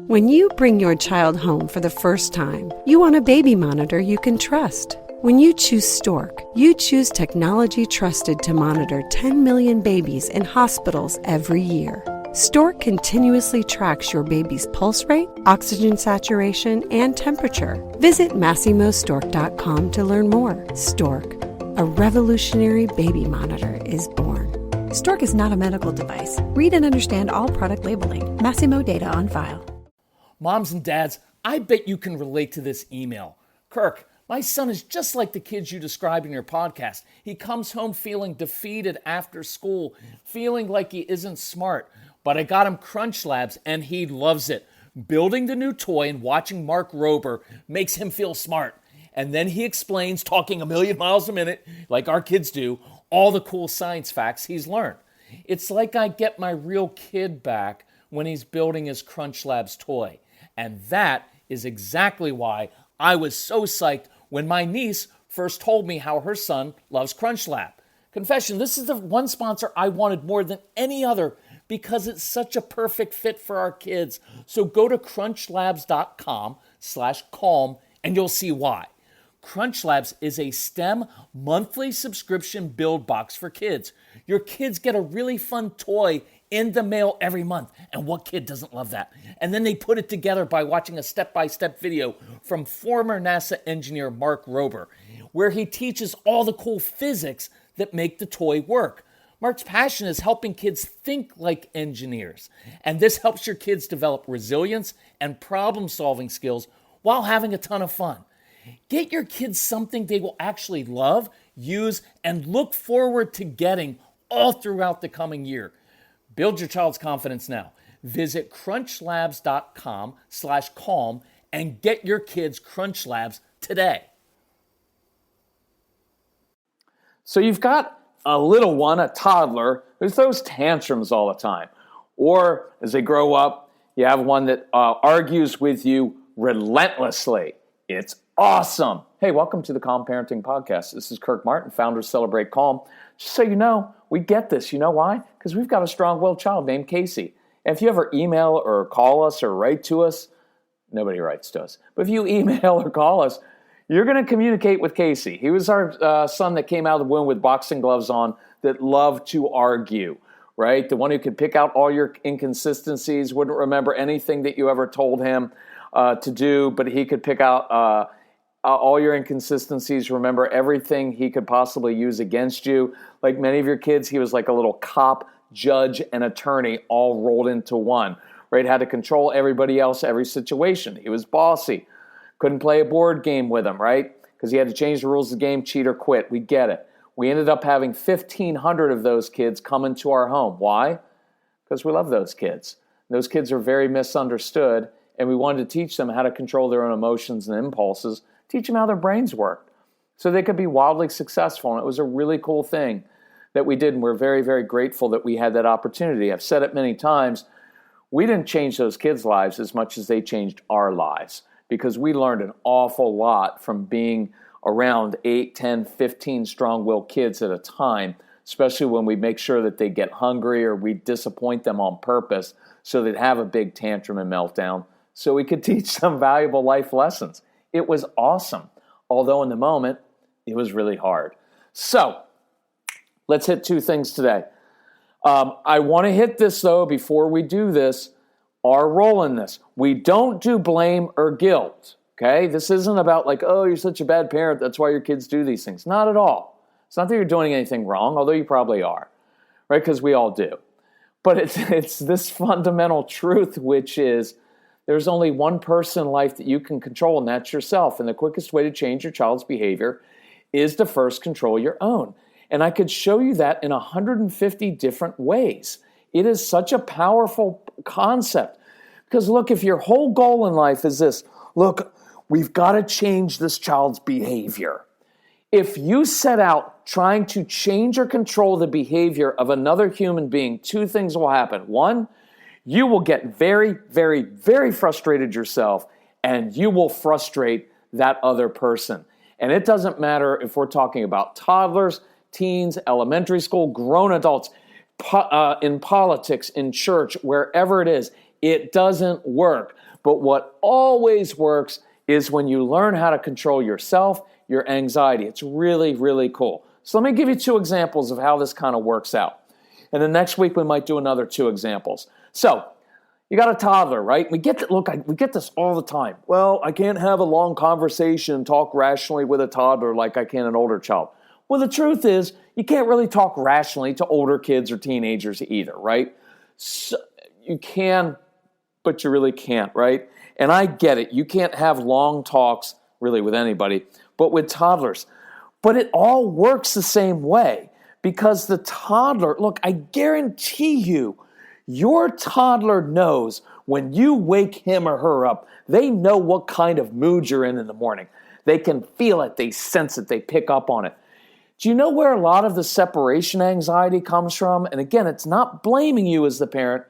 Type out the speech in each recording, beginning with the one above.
When you bring your child home for the first time, you want a baby monitor you can trust. When you choose Stork, you choose technology trusted to monitor 10 million babies in hospitals every year. Stork continuously tracks your baby's pulse rate, oxygen saturation, and temperature. Visit MassimoStork.com to learn more. Stork, a revolutionary baby monitor, is born. Stork is not a medical device. Read and understand all product labeling. Massimo data on file. Moms and dads, I bet you can relate to this email. Kirk, my son is just like the kids you described in your podcast. He comes home feeling defeated after school, feeling like he isn't smart. But I got him Crunch Labs and he loves it. Building the new toy and watching Mark Rober makes him feel smart. And then he explains, talking a million miles a minute, like our kids do, all the cool science facts he's learned. It's like I get my real kid back when he's building his Crunch Labs toy. And that is exactly why I was so psyched when my niece first told me how her son loves Crunch Lab. Confession, this is the one sponsor I wanted more than any other because it's such a perfect fit for our kids. So go to crunchlabs.com/calm and you'll see why. Crunch Labs is a STEM monthly subscription build box for kids. Your kids get a really fun toy in the mail every month. And what kid doesn't love that? And then they put it together by watching a step-by-step video from former NASA engineer Mark Rober, where he teaches all the cool physics that make the toy work. Mark's passion is helping kids think like engineers. And this helps your kids develop resilience and problem-solving skills while having a ton of fun. Get your kids something they will actually love, use, and look forward to getting all throughout the coming year. Build your child's confidence now. Visit crunchlabs.com/calm and get your kids Crunch Labs today. So you've got a little one, a toddler, who throws tantrums all the time. Or as they grow up, you have one that argues with you relentlessly. It's awesome. Hey, welcome to the Calm Parenting Podcast. This is Kirk Martin, founder of Celebrate Calm. Just so you know, we get this. You know why? Because we've got a strong-willed child named Casey. And if you ever email or call us or write to us, nobody writes to us. But if you email or call us, you're going to communicate with Casey. He was our son that came out of the womb with boxing gloves on that loved to argue, right? The one who could pick out all your inconsistencies, wouldn't remember anything that you ever told him to do, but he could pick out all your inconsistencies, remember everything he could possibly use against you. Like many of your kids, he was like a little cop, judge, and attorney all rolled into one, right? Had to control everybody else, every situation. He was bossy. Couldn't play a board game with him, right? Because he had to change the rules of the game, cheat or quit. We get it. We ended up having 1,500 of those kids come into our home. Why? Because we love those kids. Those kids are very misunderstood, and we wanted to teach them how to control their own emotions and impulses, teach them how their brains worked so they could be wildly successful. And it was a really cool thing that we did, and we're very, very grateful that we had that opportunity. I've said it many times, we didn't change those kids' lives as much as they changed our lives because we learned an awful lot from being around 8, 10, 15 strong-willed kids at a time, especially when we make sure that they get hungry or we disappoint them on purpose so they'd have a big tantrum and meltdown so we could teach them valuable life lessons. It was awesome, although in the moment, it was really hard. So, let's hit two things today. I want to hit this, though, before we do this, our role in this. We don't do blame or guilt, okay? This isn't about like, oh, you're such a bad parent, that's why your kids do these things. Not at all. It's not that you're doing anything wrong, although you probably are, right? Because we all do. But it's this fundamental truth, which is, there's only one person in life that you can control, and that's yourself. And the quickest way to change your child's behavior is to first control your own. And I could show you that in 150 different ways. It is such a powerful concept. Because look, if your whole goal in life is this, look, we've got to change this child's behavior. If you set out trying to change or control the behavior of another human being, two things will happen. One, you will get very, very, very frustrated yourself, and you will frustrate that other person. And it doesn't matter if we're talking about toddlers, teens, elementary school, grown adults, in politics, in church, wherever it is. It doesn't work. But what always works is when you learn how to control yourself, your anxiety. It's really, really cool. So let me give you 2 examples of how this kind of works out. And then next week we might do another 2 examples. So you got a toddler, right? We get this all the time. Well, I can't have a long conversation, talk rationally with a toddler like I can an older child. Well, the truth is you can't really talk rationally to older kids or teenagers either, right? So you can, but you really can't, right? And I get it. You can't have long talks really with anybody, but with toddlers. But it all works the same way because the toddler, look, I guarantee you, your toddler knows when you wake him or her up, they know what kind of mood you're in the morning. They can feel it. They sense it. They pick up on it. Do you know where a lot of the separation anxiety comes from? And again, it's not blaming you as the parent.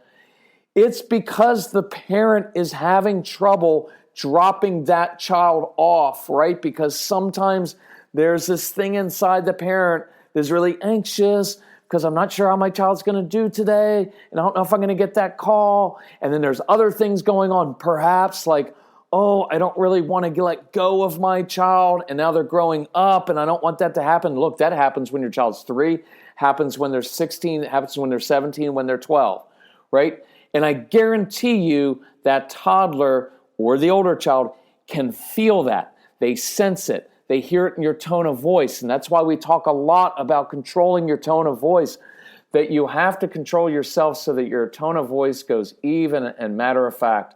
It's because the parent is having trouble dropping that child off, right? Because sometimes there's this thing inside the parent that's really anxious because I'm not sure how my child's going to do today, and I don't know if I'm going to get that call. And then there's other things going on, perhaps like, oh, I don't really want to let go of my child, and now they're growing up, and I don't want that to happen. Look, that happens when your child's 3, happens when they're 16, happens when they're 17, when they're 12, right? And I guarantee you that toddler or the older child can feel that. They sense it. They hear it in your tone of voice. And that's why we talk a lot about controlling your tone of voice, that you have to control yourself so that your tone of voice goes even and matter of fact.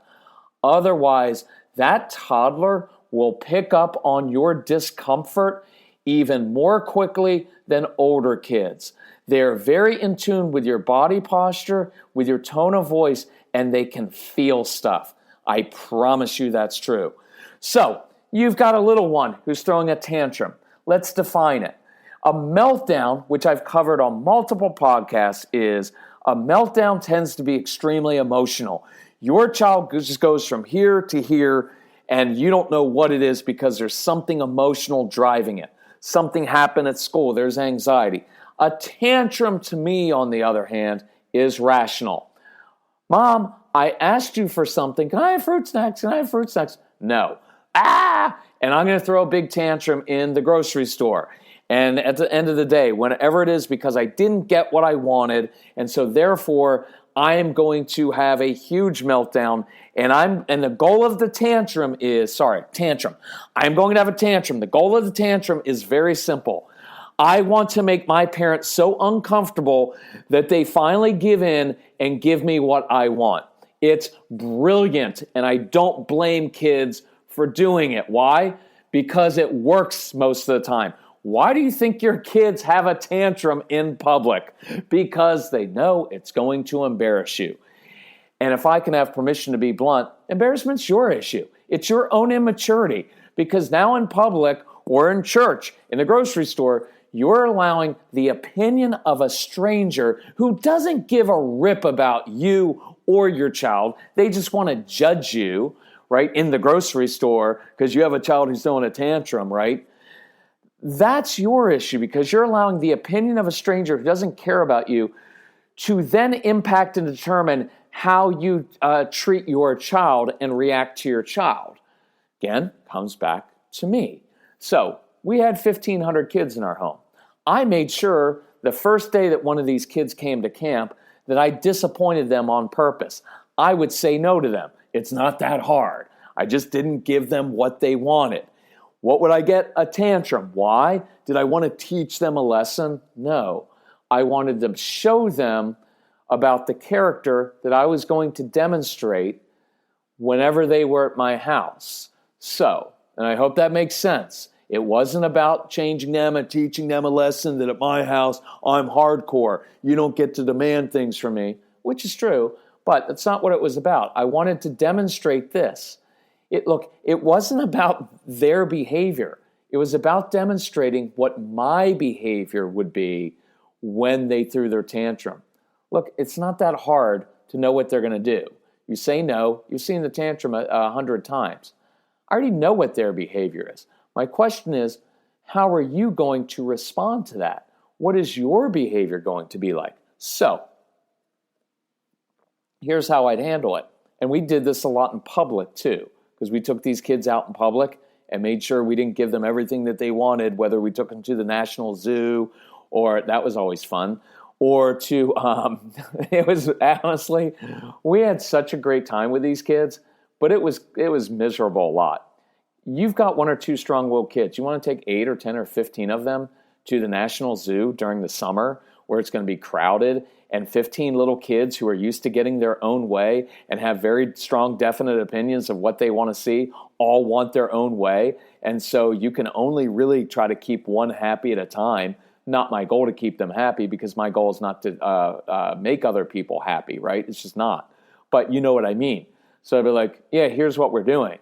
Otherwise, that toddler will pick up on your discomfort even more quickly than older kids. They're very in tune with your body posture, with your tone of voice, and they can feel stuff. I promise you that's true. So, you've got a little one who's throwing a tantrum. Let's define it. A meltdown, which I've covered on multiple podcasts, is a meltdown tends to be extremely emotional. Your child just goes from here to here, and you don't know what it is because there's something emotional driving it. Something happened at school. There's anxiety. A tantrum, to me, on the other hand, is rational. Mom, I asked you for something. Can I have fruit snacks? Can I have fruit snacks? No. And I'm going to throw a big tantrum in the grocery store. And at the end of the day, whenever it is, because I didn't get what I wanted, and so therefore I am going to have a huge meltdown. And the goal of the tantrum is, I'm going to have a tantrum. The goal of the tantrum is very simple. I want to make my parents so uncomfortable that they finally give in and give me what I want. It's brilliant, and I don't blame kids for doing it. Why? Because it works most of the time. Why do you think your kids have a tantrum in public? Because they know it's going to embarrass you. And if I can have permission to be blunt, embarrassment's your issue. It's your own immaturity. Because now in public or in church, in the grocery store, you're allowing the opinion of a stranger who doesn't give a rip about you or your child. They just want to judge you, right, in the grocery store because you have a child who's throwing a tantrum, right? That's your issue because you're allowing the opinion of a stranger who doesn't care about you to then impact and determine how you treat your child and react to your child. Again, comes back to me. So we had 1,500 kids in our home. I made sure the first day that one of these kids came to camp that I disappointed them on purpose. I would say no to them. It's not that hard. I just didn't give them what they wanted. What would I get? A tantrum. Why? Did I want to teach them a lesson? No. I wanted to show them about the character that I was going to demonstrate whenever they were at my house. So, and I hope that makes sense. It wasn't about changing them and teaching them a lesson that at my house, I'm hardcore. You don't get to demand things from me, which is true, but that's not what it was about. I wanted to demonstrate this. It wasn't about their behavior. It was about demonstrating what my behavior would be when they threw their tantrum. Look, it's not that hard to know what they're going to do. You say no. You've seen the tantrum 100 times. I already know what their behavior is. My question is, how are you going to respond to that? What is your behavior going to be like? So, here's how I'd handle it. And we did this a lot in public too, because we took these kids out in public and made sure we didn't give them everything that they wanted, whether we took them to the National Zoo, or that was always fun, or to, it was honestly, we had such a great time with these kids, but it was miserable a lot. You've got 1 or 2 strong-willed kids. You want to take 8 or 10 or 15 of them to the National Zoo during the summer where it's going to be crowded, and 15 little kids who are used to getting their own way and have very strong, definite opinions of what they want to see, all want their own way. And so you can only really try to keep one happy at a time. Not my goal to keep them happy, because my goal is not to make other people happy, right? It's just not. But you know what I mean. So I'd be like, yeah, here's what we're doing,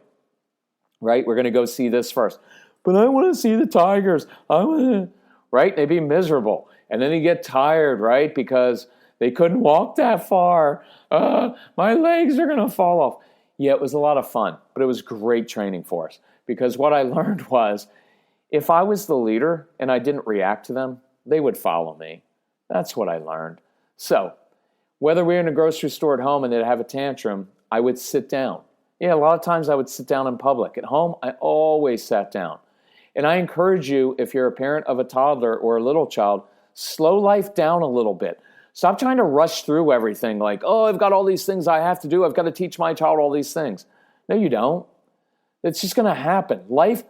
right? We're going to go see this first. But I want to see the tigers. Right? They'd be miserable. And then you get tired, right? Because they couldn't walk that far. My legs are going to fall off. Yeah, it was a lot of fun, but it was great training for us. Because what I learned was, if I was the leader and I didn't react to them, they would follow me. That's what I learned. So, whether we were in a grocery store at home and they'd have a tantrum, I would sit down. Yeah, a lot of times I would sit down in public. At home, I always sat down. And I encourage you, if you're a parent of a toddler or a little child, slow life down a little bit. Stop trying to rush through everything like, oh, I've got all these things I have to do. I've got to teach my child all these things. No, you don't. It's just going to happen. Life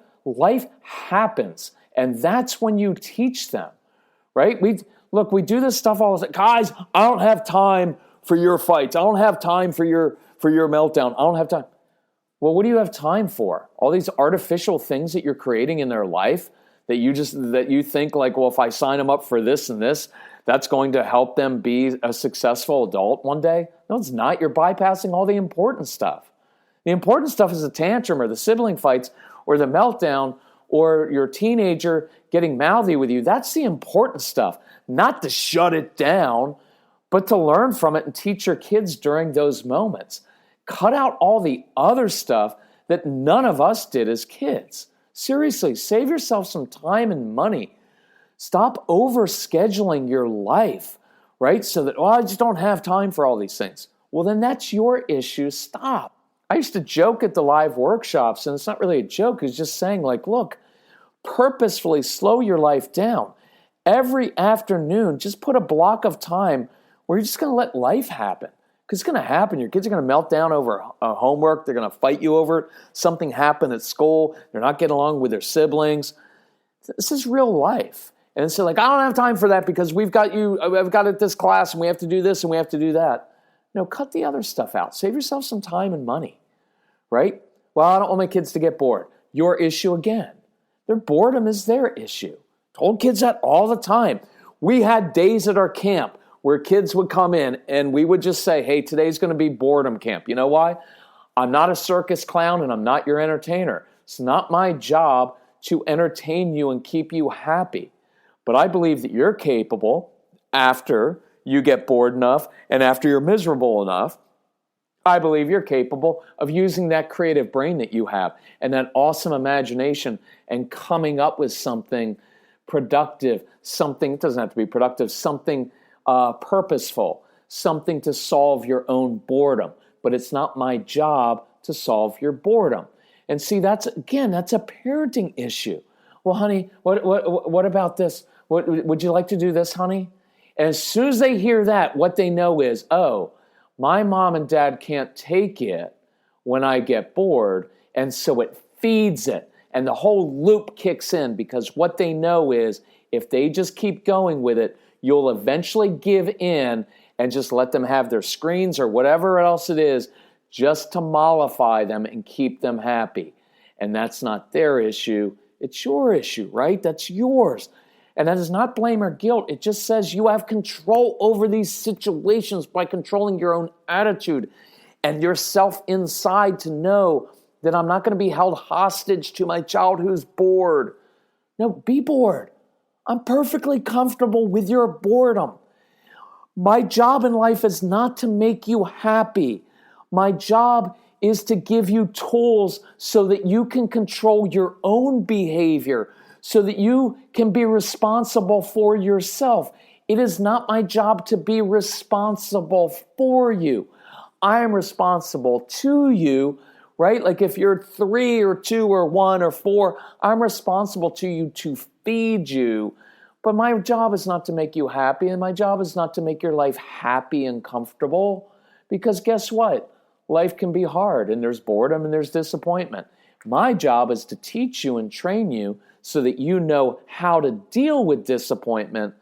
happens. And that's when you teach them, right? We do this stuff all the time. Guys, I don't have time for your fights. I don't have time for your meltdown. I don't have time. Well, what do you have time for? All these artificial things that you're creating in their life that you think like, well, if I sign them up for this and this, that's going to help them be a successful adult one day? No, it's not. You're bypassing all the important stuff. The important stuff is the tantrum or the sibling fights or the meltdown or your teenager getting mouthy with you. That's the important stuff, not to shut it down, but to learn from it and teach your kids during those moments. Cut out all the other stuff that none of us did as kids. Seriously, save yourself some time and money. Stop over-scheduling your life, right? So that, I just don't have time for all these things. Well, then that's your issue. Stop. I used to joke at the live workshops, and it's not really a joke. It's just saying, like, look, purposefully slow your life down. Every afternoon, just put a block of time where you're just going to let life happen. Because it's going to happen. Your kids are going to melt down over homework. They're going to fight you over it. Something happened at school. They're not getting along with their siblings. This is real life. And so like, I don't have time for that because I've got it at this class and we have to do this and we have to do that. No, cut the other stuff out. Save yourself some time and money, right? Well, I don't want my kids to get bored. Your issue again. Their boredom is their issue. Told kids that all the time. We had days at our camp where kids would come in and we would just say, hey, today's going to be boredom camp. You know why? I'm not a circus clown and I'm not your entertainer. It's not my job to entertain you and keep you happy. But I believe that you're capable, after you get bored enough and after you're miserable enough, I believe you're capable of using that creative brain that you have and that awesome imagination and coming up with something productive, something, it doesn't have to be productive, something purposeful, something to solve your own boredom. But it's not my job to solve your boredom. And see, that's a parenting issue. Well, honey, what about this? Would you like to do this, honey? And as soon as they hear that, what they know is, oh, my mom and dad can't take it when I get bored, and so it feeds it. And the whole loop kicks in because what they know is if they just keep going with it, you'll eventually give in and just let them have their screens or whatever else it is just to mollify them and keep them happy. And that's not their issue. It's your issue, right? That's yours. And that is not blame or guilt. It just says you have control over these situations by controlling your own attitude and yourself inside to know that I'm not going to be held hostage to my child who's bored. No, be bored. I'm perfectly comfortable with your boredom. My job in life is not to make you happy. My job is to give you tools so that you can control your own behavior, so that you can be responsible for yourself. It is not my job to be responsible for you. I am responsible to you, right? Like if you're 3 or 2 or 1 or 4, I'm responsible to you to feed you. But my job is not to make you happy, and my job is not to make your life happy and comfortable. Because guess what? Life can be hard, and there's boredom and there's disappointment. My job is to teach you and train you so that you know how to deal with disappointment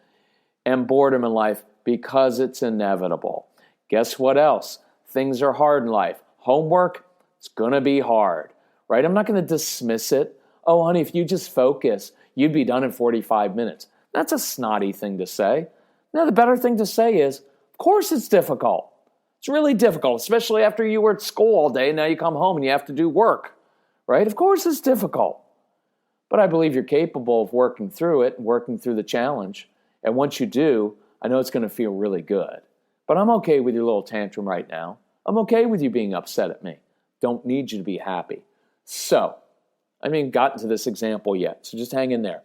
and boredom in life, because it's inevitable. Guess what else? Things are hard in life. Homework, it's going to be hard, right? I'm not going to dismiss it. Oh, honey, if you just focus, you'd be done in 45 minutes. That's a snotty thing to say. Now, the better thing to say is, of course it's difficult. It's really difficult, especially after you were at school all day and now you come home and you have to do work, right? Of course it's difficult. But I believe you're capable of working through it and working through the challenge. And once you do, I know it's going to feel really good. But I'm okay with your little tantrum right now. I'm okay with you being upset at me. Don't need you to be happy. So, I haven't even gotten to this example yet, so just hang in there.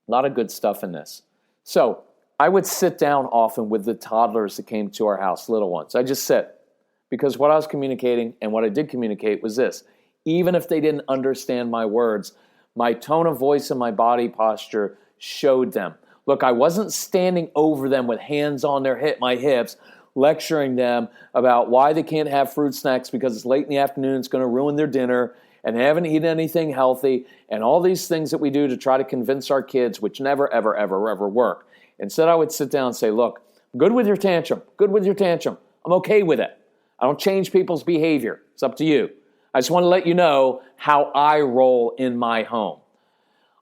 A lot of good stuff in this. So, I would sit down often with the toddlers that came to our house, little ones. I just sit. Because what I was communicating and what I did communicate was this. Even if they didn't understand my words, my tone of voice and my body posture showed them. Look, I wasn't standing over them with hands on my hips, lecturing them about why they can't have fruit snacks because it's late in the afternoon, it's going to ruin their dinner, and they haven't eaten anything healthy, and all these things that we do to try to convince our kids, which never, ever, ever, ever work. Instead, I would sit down and say, look, good with your tantrum. I'm okay with it. I don't change people's behavior. It's up to you. I just want to let you know how I roll in my home.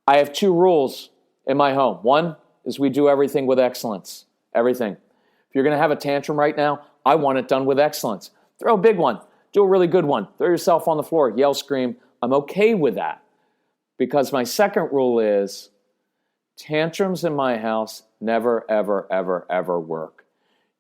I have 2 rules in my home. One is we do everything with excellence. Everything. If you're going to have a tantrum right now, I want it done with excellence. Throw a big one. Do a really good one. Throw yourself on the floor. Yell, scream. I'm okay with that. Because my second rule is tantrums in my house never, ever, ever, ever work.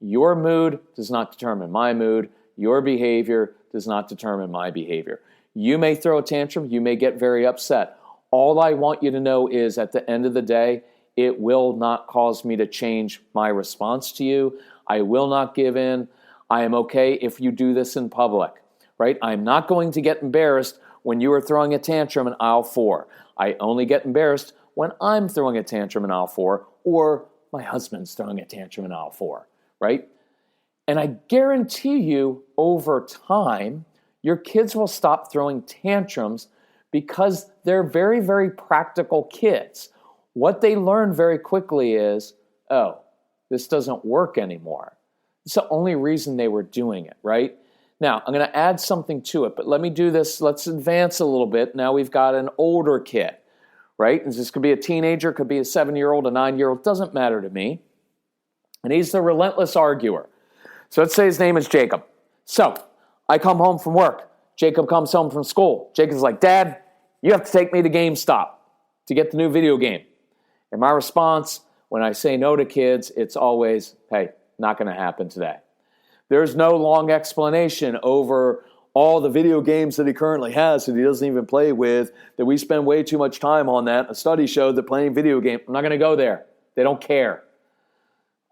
Your mood does not determine my mood. Your behavior does not determine my behavior. You may throw a tantrum. You may get very upset. All I want you to know is at the end of the day, it will not cause me to change my response to you. I will not give in. I am okay if you do this in public, right? I'm not going to get embarrassed when you are throwing a tantrum in aisle 4. I only get embarrassed when I'm throwing a tantrum in aisle 4 or my husband's throwing a tantrum in aisle 4, right? And I guarantee you over time, your kids will stop throwing tantrums because they're very, very practical kids. What they learn very quickly is, oh, this doesn't work anymore. It's the only reason they were doing it, right? Now, I'm going to add something to it, but let me do this. Let's advance a little bit. Now we've got an older kid, right? And this could be a teenager, could be a 7-year-old, a 9-year-old, doesn't matter to me. And he's the relentless arguer. So let's say his name is Jacob. So I come home from work. Jacob comes home from school. Jacob's like, Dad, you have to take me to GameStop to get the new video game. And my response, when I say no to kids, it's always, hey, not going to happen today. There's no long explanation over all the video games that he currently has that he doesn't even play with, that we spend way too much time on that. A study showed that playing video games, I'm not going to go there. They don't care.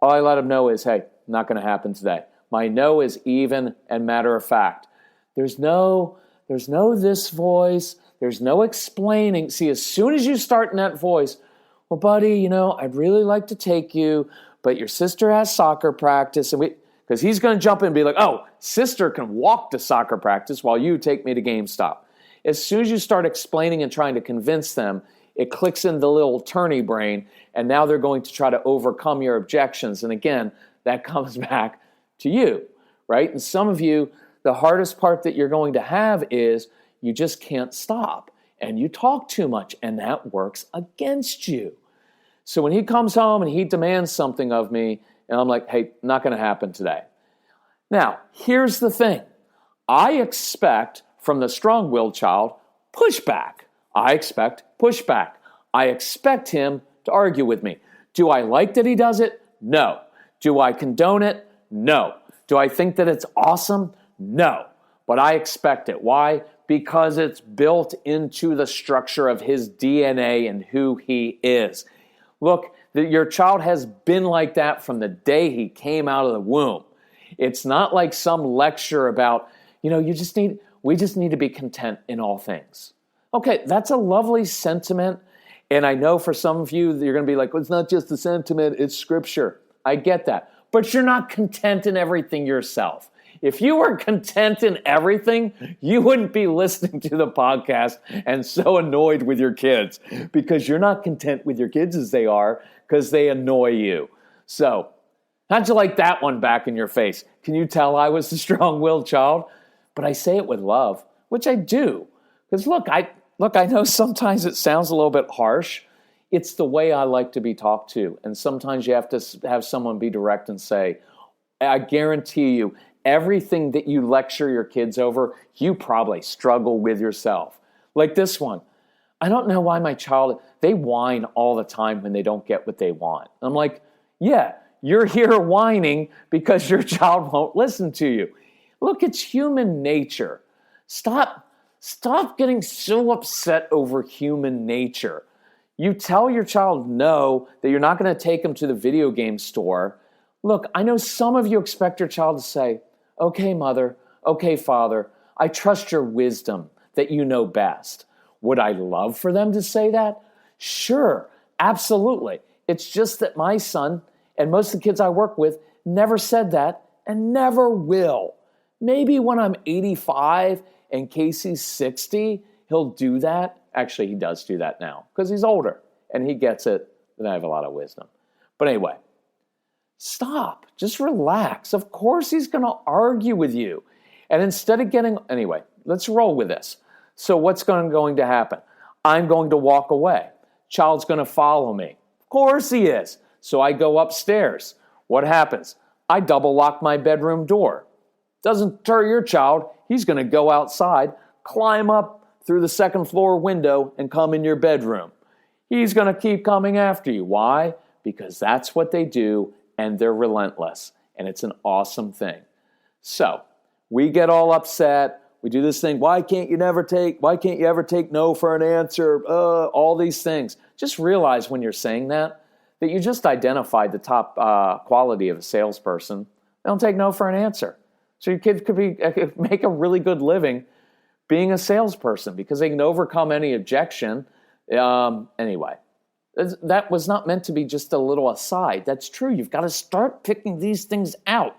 All I let them know is, hey, not going to happen today. My no is even and matter of fact. There's no this voice. There's no explaining. See, as soon as you start in that voice, well, buddy, I'd really like to take you, but your sister has soccer practice, and because he's going to jump in and be like, oh, sister can walk to soccer practice while you take me to GameStop. As soon as you start explaining and trying to convince them, it clicks in the little attorney brain, and now they're going to try to overcome your objections. And again, that comes back to you, right? And some of you, the hardest part that you're going to have is you just can't stop, and you talk too much, and that works against you. So when he comes home and he demands something of me, and I'm like, hey, not going to happen today. Now, here's the thing. I expect from the strong-willed child pushback. I expect pushback. I expect him to argue with me. Do I like that he does it? No. Do I condone it? No. Do I think that it's awesome? No. But I expect it. Why? Because it's built into the structure of his DNA and who he is. Look, your child has been like that from the day he came out of the womb. It's not like some lecture about, we just need to be content in all things. Okay, that's a lovely sentiment. And I know for some of you, you're going to be like, well, it's not just a sentiment, it's scripture. I get that. But you're not content in everything yourself. If you were content in everything, you wouldn't be listening to the podcast and so annoyed with your kids, because you're not content with your kids as they are, because they annoy you. So, how'd you like that one back in your face? Can you tell I was a strong-willed child? But I say it with love, which I do. Because look, I know sometimes it sounds a little bit harsh. It's the way I like to be talked to. And sometimes you have to have someone be direct and say, I guarantee you, everything that you lecture your kids over, you probably struggle with yourself. Like this one. I don't know why my child, they whine all the time when they don't get what they want. I'm like, yeah, you're here whining because your child won't listen to you. Look, it's human nature. Stop getting so upset over human nature. You tell your child no, that you're not going to take them to the video game store. Look, I know some of you expect your child to say, okay, mother, okay, father, I trust your wisdom that you know best. Would I love for them to say that? Sure, absolutely. It's just that my son and most of the kids I work with never said that and never will. Maybe when I'm 85 and Casey's 60, he'll do that. Actually, he does do that now because he's older and he gets it, and I have a lot of wisdom. But anyway, stop. Just relax. Of course he's going to argue with you. And instead of anyway, let's roll with this. So what's going to happen? I'm going to walk away. Child's going to follow me. Of course he is. So I go upstairs. What happens? I double lock my bedroom door. Doesn't deter your child. He's going to go outside, climb up through the second floor window, and come in your bedroom. He's going to keep coming after you. Why? Because that's what they do, and they're relentless. And it's an awesome thing. So we get all upset. We do this thing, why can't you ever take no for an answer? All these things. Just realize when you're saying that you just identified the top quality of a salesperson. They don't take no for an answer. So your kids could make a really good living being a salesperson because they can overcome any objection. Anyway, that was not meant to be just a little aside. That's true. You've got to start picking these things out.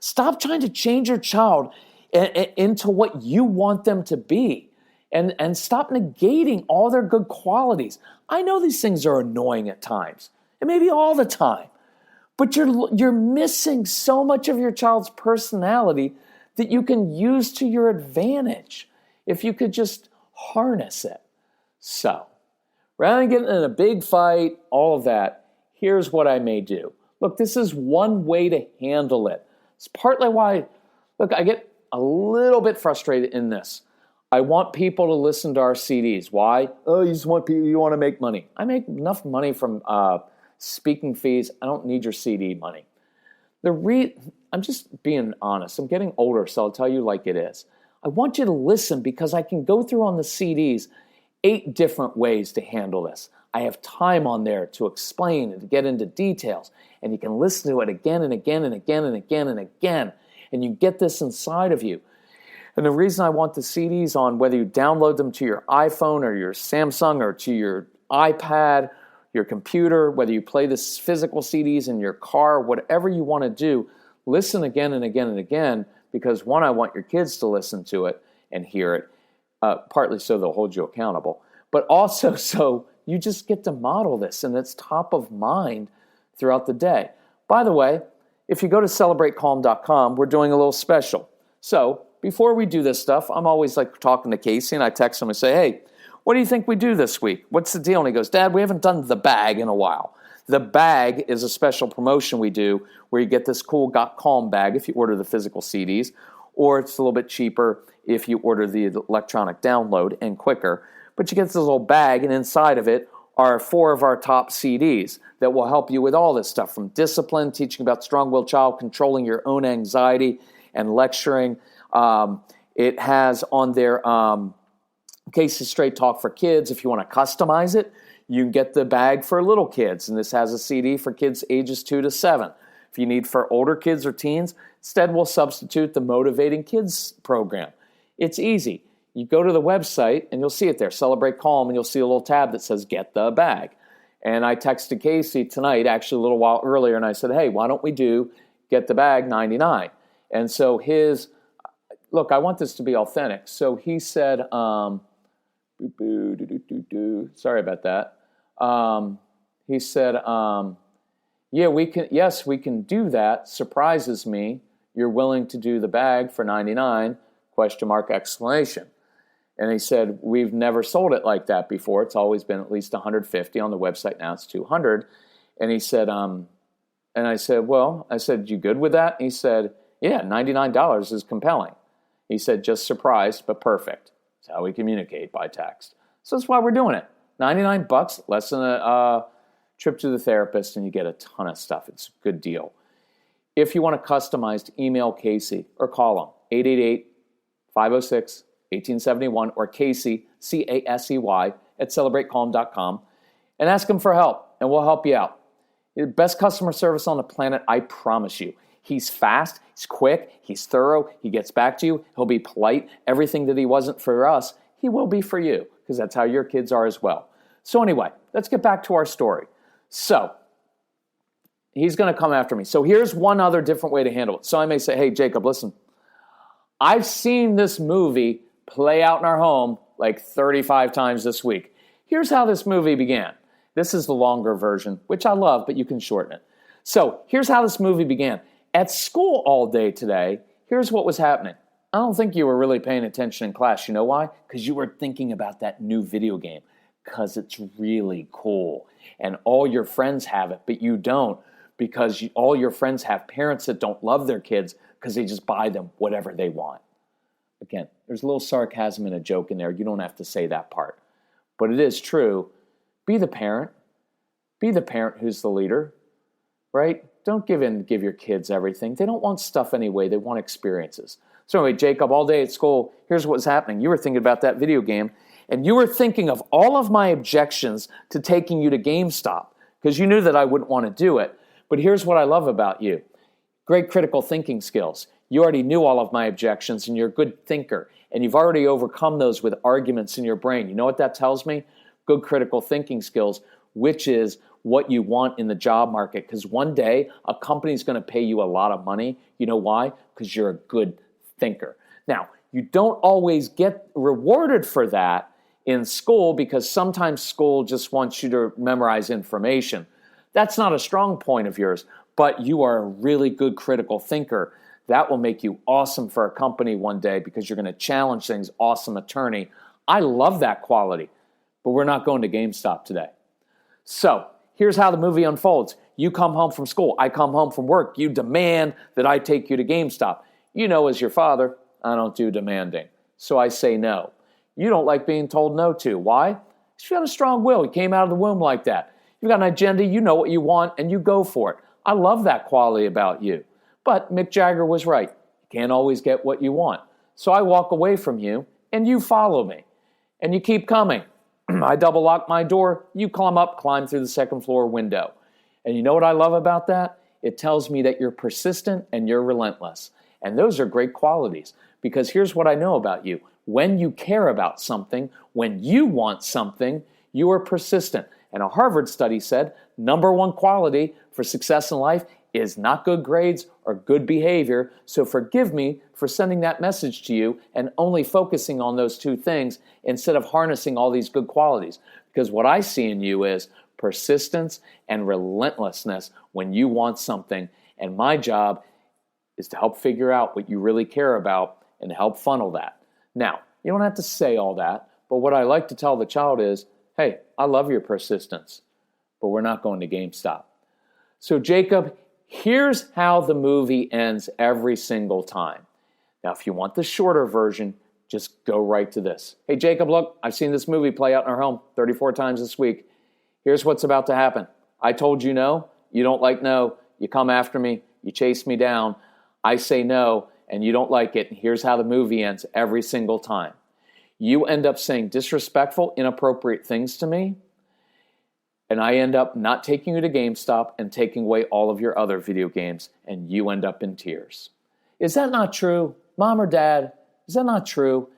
Stop trying to change your child into what you want them to be, and stop negating all their good qualities. I know these things are annoying at times, and maybe all the time, but you're missing so much of your child's personality that you can use to your advantage if you could just harness it. So, rather than getting in a big fight, all of that, here's what I may do. Look, this is one way to handle it. It's partly why, look, I get a little bit frustrated in this. I want people to listen to our CDs. Why? Oh, you want to make money. I make enough money from speaking fees. I don't need your CD money. I'm just being honest. I'm getting older, so I'll tell you like it is. I want you to listen because I can go through on the CDs 8 different ways to handle this. I have time on there to explain and to get into details, and you can listen to it again and again and again and again and again, and you get this inside of you. And the reason I want the CDs on, whether you download them to your iPhone or your Samsung or to your iPad, your computer, whether you play the physical CDs in your car, whatever you want to do, listen again and again and again, because one, I want your kids to listen to it and hear it, partly so they'll hold you accountable, but also so you just get to model this and it's top of mind throughout the day. By the way, if you go to celebratecalm.com, we're doing a little special. So before we do this stuff, I'm always like talking to Casey and I text him and say, hey, what do you think we do this week? What's the deal? And he goes, Dad, we haven't done the bag in a while. The bag is a special promotion we do where you get this cool Got Calm bag if you order the physical CDs, or it's a little bit cheaper if you order the electronic download and quicker. But you get this little bag, and inside of it are 4 of our top CDs that will help you with all this stuff, from discipline, teaching about strong-willed child, controlling your own anxiety, and lecturing. It has on there Casey's Straight Talk for Kids. If you want to customize it, you can get the bag for little kids, and this has a CD for kids ages 2 to 7. If you need for older kids or teens, Instead, we'll substitute the Motivating Kids program. It's easy. You go to the website and you'll see it there, Celebrate Calm, and you'll see a little tab that says Get the Bag. And I texted Casey tonight, actually a little while earlier, and I said, hey, why don't we do Get the Bag 99? And so look, I want this to be authentic. So he said, sorry about that. He said, yeah, we can do that. Surprises me. You're willing to do the bag for 99? ? And he said, we've never sold it like that before. It's always been at least 150 on the website. Now it's 200. And he said, and I said, you good with that? And he said, yeah, $99 is compelling. He said, just surprised, but perfect. That's how we communicate, by text. So that's why we're doing it. $99, less than a trip to the therapist, and you get a ton of stuff. It's a good deal. If you want a customized, email Casey or call him, 888-506-1871, or Casey, Casey, at celebratecalm.com, and ask him for help, and we'll help you out. The best customer service on the planet, I promise you. He's fast, he's quick, he's thorough, he gets back to you, he'll be polite. Everything that he wasn't for us, he will be for you, because that's how your kids are as well. So anyway, let's get back to our story. So, he's going to come after me. So here's one other different way to handle it. So I may say, hey, Jacob, listen, I've seen this movie play out in our home like 35 times this week. Here's how this movie began. This is the longer version, which I love, but you can shorten it. So here's how this movie began. At school all day today, here's what was happening. I don't think you were really paying attention in class. You know why? Because you were thinking about that new video game. Because it's really cool. And all your friends have it, but you don't. Because all your friends have parents that don't love their kids because they just buy them whatever they want. Again, there's a little sarcasm and a joke in there. You don't have to say that part. But it is true. Be the parent. Be the parent who's the leader. Right? Don't give your kids everything. They don't want stuff anyway. They want experiences. So anyway, Jacob, all day at school, here's what's happening. You were thinking about that video game, and you were thinking of all of my objections to taking you to GameStop because you knew that I wouldn't want to do it. But here's what I love about you. Great critical thinking skills. You already knew all of my objections, and you're a good thinker, and you've already overcome those with arguments in your brain. You know what that tells me? Good critical thinking skills, which is what you want in the job market. Because one day, a company's going to pay you a lot of money. You know why? Because you're a good thinker. Now, you don't always get rewarded for that in school because sometimes school just wants you to memorize information. That's not a strong point of yours, but you are a really good critical thinker. That will make you awesome for a company one day because you're going to challenge things. Awesome attorney. I love that quality, but we're not going to GameStop today. So here's how the movie unfolds. You come home from school. I come home from work. You demand that I take you to GameStop. You know, as your father, I don't do demanding. So I say no. You don't like being told no to. Why? Because you got a strong will. You came out of the womb like that. You've got an agenda. You know what you want, and you go for it. I love that quality about you. But Mick Jagger was right. You can't always get what you want. So I walk away from you, and you follow me. And you keep coming. I double lock my door. You climb through the second floor window. And you know what I love about that? It tells me that you're persistent and you're relentless. And those are great qualities. Because here's what I know about you. When you care about something, when you want something, you are persistent. And a Harvard study said, number one quality for success in life is not good grades or good behavior. So forgive me for sending that message to you and only focusing on those two things instead of harnessing all these good qualities. Because what I see in you is persistence and relentlessness when you want something. And my job is to help figure out what you really care about and help funnel that. Now, you don't have to say all that, but what I like to tell the child is, hey, I love your persistence, but we're not going to GameStop. So Jacob, here's how the movie ends every single time. Now, if you want the shorter version, just go right to this. Hey, Jacob, look, I've seen this movie play out in our home 34 times this week. Here's what's about to happen. I told you no. You don't like no. You come after me. You chase me down. I say no, and you don't like it. And here's how the movie ends every single time. You end up saying disrespectful, inappropriate things to me, and I end up not taking you to GameStop and taking away all of your other video games, and you end up in tears. Is that not true? Mom or dad, is that not true?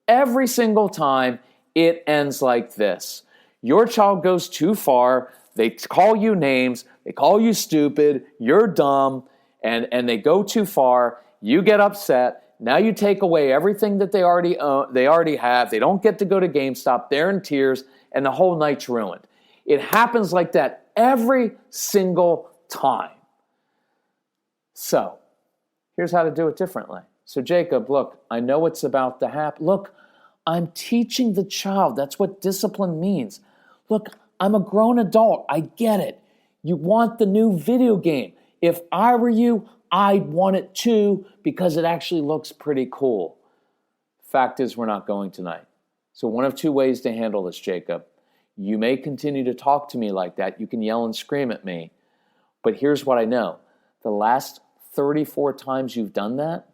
Every single time it ends like this. Your child goes too far. They call you names. They call you stupid. You're dumb. And they go too far. You get upset. Now you take away everything that they already own, they already have. They don't get to go to GameStop. They're in tears, and the whole night's ruined. It happens like that every single time. So, here's how to do it differently. So, Jacob, look, I know it's about to happen. Look, I'm teaching the child. That's what discipline means. Look, I'm a grown adult. I get it. You want the new video game. If I were you, I'd want it too because it actually looks pretty cool. Fact is, we're not going tonight. So one of two ways to handle this, Jacob. You may continue to talk to me like that. You can yell and scream at me. But here's what I know. The last 34 times you've done that,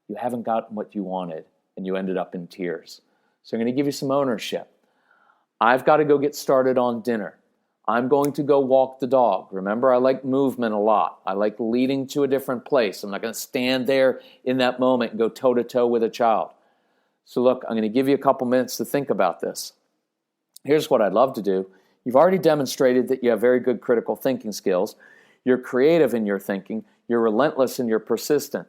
you haven't gotten what you wanted, and you ended up in tears. So I'm going to give you some ownership. I've got to go get started on dinner. I'm going to go walk the dog. Remember, I like movement a lot. I like leading to a different place. I'm not going to stand there in that moment and go toe-to-toe with a child. So look, I'm going to give you a couple minutes to think about this. Here's what I'd love to do. You've already demonstrated that you have very good critical thinking skills. You're creative in your thinking. You're relentless and you're persistent.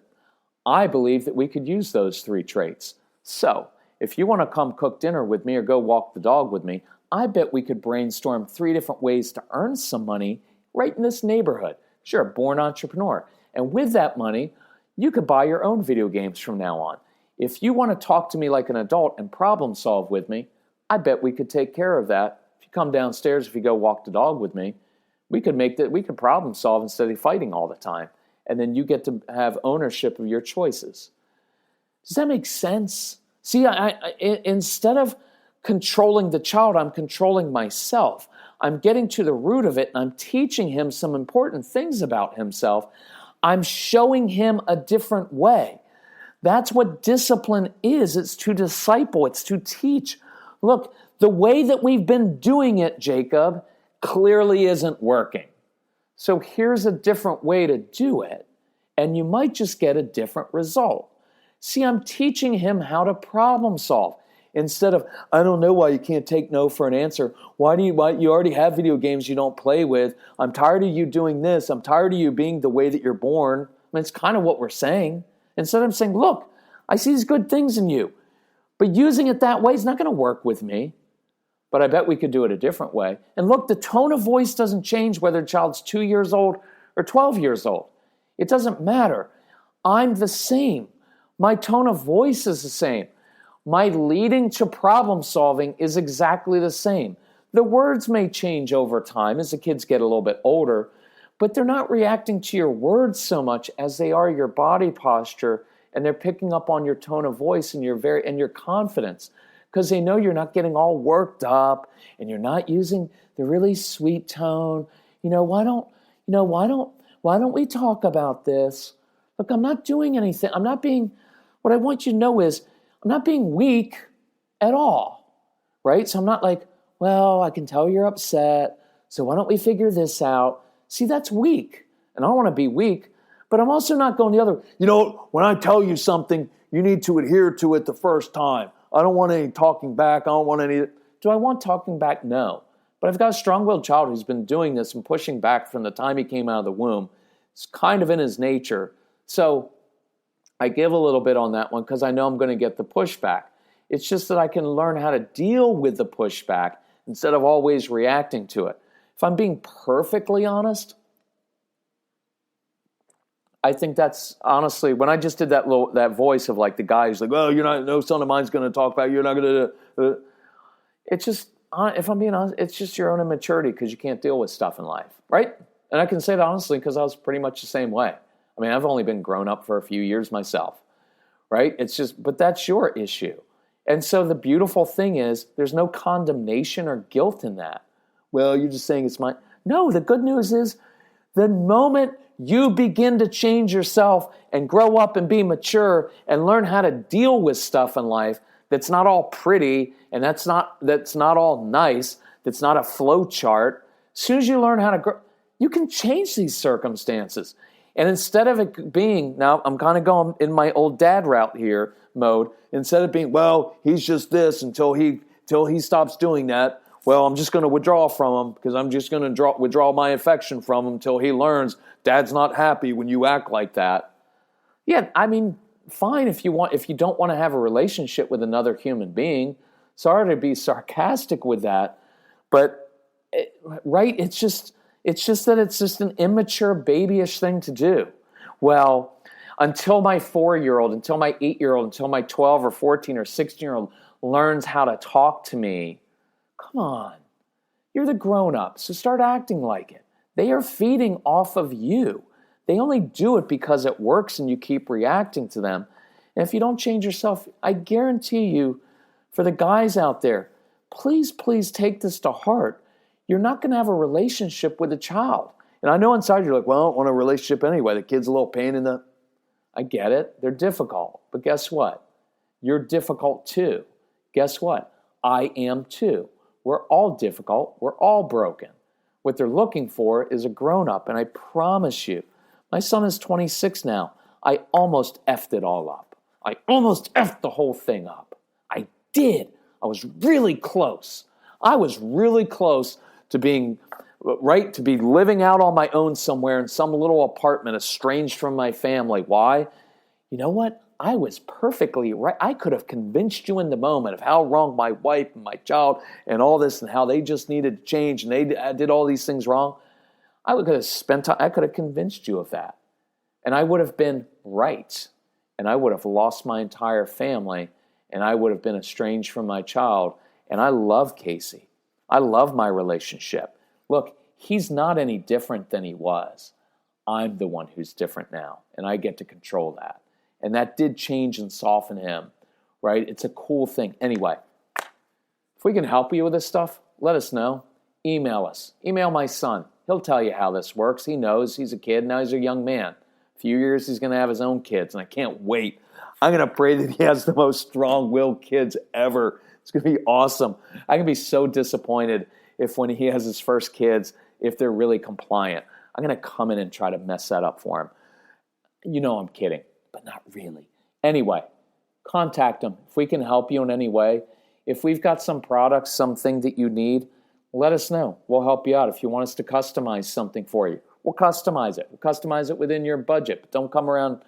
I believe that we could use those three traits. So if you want to come cook dinner with me or go walk the dog with me, I bet we could brainstorm 3 different ways to earn some money right in this neighborhood. You're a born entrepreneur. And with that money, you could buy your own video games from now on. If you want to talk to me like an adult and problem solve with me, I bet we could take care of that. If you come downstairs, if you go walk the dog with me, we could problem solve instead of fighting all the time. And then you get to have ownership of your choices. Does that make sense? See, instead of controlling the child, I'm controlling myself. I'm getting to the root of it, and I'm teaching him some important things about himself. I'm showing him a different way. That's what discipline is. It's to disciple. It's to teach. Look, the way that we've been doing it, Jacob, clearly isn't working. So here's a different way to do it, and you might just get a different result. See, I'm teaching him how to problem solve. Instead of, I don't know why you can't take no for an answer. Why you already have video games you don't play with. I'm tired of you doing this. I'm tired of you being the way that you're born. I mean, it's kind of what we're saying. Instead I'm saying, look, I see these good things in you. But using it that way is not going to work with me. But I bet we could do it a different way. And look, the tone of voice doesn't change whether a child's 2 years old or 12 years old. It doesn't matter. I'm the same. My tone of voice is the same. My leading to problem solving is exactly the same. The words may change over time as the kids get a little bit older, but they're not reacting to your words so much as they are your body posture, and they're picking up on your tone of voice and your confidence, because they know you're not getting all worked up and you're not using the really sweet tone. Why don't we talk about this? Look, I'm not doing anything. What I want you to know is I'm not being weak at all, right? So I'm not like, well, I can tell you're upset, so why don't we figure this out? See, that's weak, and I don't want to be weak, but I'm also not going the other. When I tell you something, you need to adhere to it the first time. I don't want any talking back. I don't want any. Do I want talking back? No. But I've got a strong-willed child who's been doing this and pushing back from the time he came out of the womb. It's kind of in his nature. So I give a little bit on that one because I know I'm going to get the pushback. It's just that I can learn how to deal with the pushback instead of always reacting to it. If I'm being perfectly honest, I think that's honestly, when I just did that voice of like the guy who's like, well, no son of mine's going to talk about you, you're not going to, it's just, if I'm being honest, it's just your own immaturity because you can't deal with stuff in life, right? And I can say it honestly because I was pretty much the same way. I mean, I've only been grown up for a few years myself, right? But that's your issue. And so the beautiful thing is there's no condemnation or guilt in that. Well, you're just saying it's mine. No, the good news is the moment you begin to change yourself and grow up and be mature and learn how to deal with stuff in life that's not all pretty and that's not all nice, that's not a flow chart, as soon as you learn how to grow, you can change these circumstances. And instead of it being, now I'm kind of going in my old dad route here mode, instead of being, well, he's just this until he stops doing that, well, I'm just going to withdraw from him because I'm just going to withdraw my affection from him until he learns Dad's not happy when you act like that. Yeah, I mean, fine if you don't want to have a relationship with another human being. Sorry to be sarcastic with that, but right, it's just that it's just an immature, babyish thing to do. Well, until my 4-year-old, until my 8-year-old, until my 12 or 14 or 16-year-old learns how to talk to me, come on. You're the grown-up, so start acting like it. They are feeding off of you. They only do it because it works and you keep reacting to them. And if you don't change yourself, I guarantee you, for the guys out there, please take this to heart. You're not going to have a relationship with a child. And I know inside you're like, well, I don't want a relationship anyway. The kid's a little pain in the... I get it. They're difficult. But guess what? You're difficult too. Guess what? I am too. We're all difficult. We're all broken. What they're looking for is a grown-up. And I promise you, my son is 26 now. I almost effed it all up. I almost effed the whole thing up. I did. I was really close. I was really close to being right, to be living out on my own somewhere in some little apartment, estranged from my family. Why? You know what? I was perfectly right. I could have convinced you in the moment of how wrong my wife and my child and all this and how they just needed to change and they did all these things wrong. I could have spent time, I could have convinced you of that. And I would have been right. And I would have lost my entire family. And I would have been estranged from my child. And I love Casey. I love my relationship. Look, he's not any different than he was. I'm the one who's different now. And I get to control that. And that did change and soften him, right? It's a cool thing. Anyway, if we can help you with this stuff, let us know. Email us. Email my son. He'll tell you how this works. He knows. He's a kid. Now he's a young man. A few years, he's going to have his own kids, and I can't wait. I'm going to pray that he has the most strong-willed kids ever. It's going to be awesome. I can be so disappointed if when he has his first kids, if they're really compliant. I'm going to come in and try to mess that up for him. You know I'm kidding, but not really. Anyway, contact him. If we can help you in any way, if we've got some product, something that you need, let us know. We'll help you out. If you want us to customize something for you, we'll customize it. We'll customize it within your budget, but don't come around,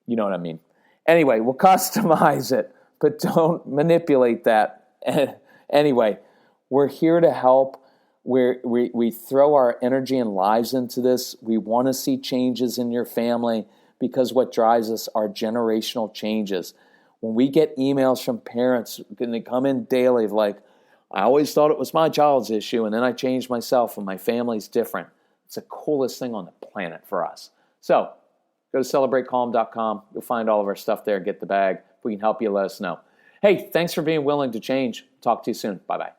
you know what I mean. Anyway, we'll customize it, but don't manipulate that. Anyway, we're here to help. We throw our energy and lives into this. We want to see changes in your family because what drives us are generational changes. When we get emails from parents, and they come in daily of like, I always thought it was my child's issue, and then I changed myself, and my family's different. It's the coolest thing on the planet for us. So go to celebratecalm.com. You'll find all of our stuff there. Get the bag. If we can help you, let us know. Hey, thanks for being willing to change. Talk to you soon. Bye-bye.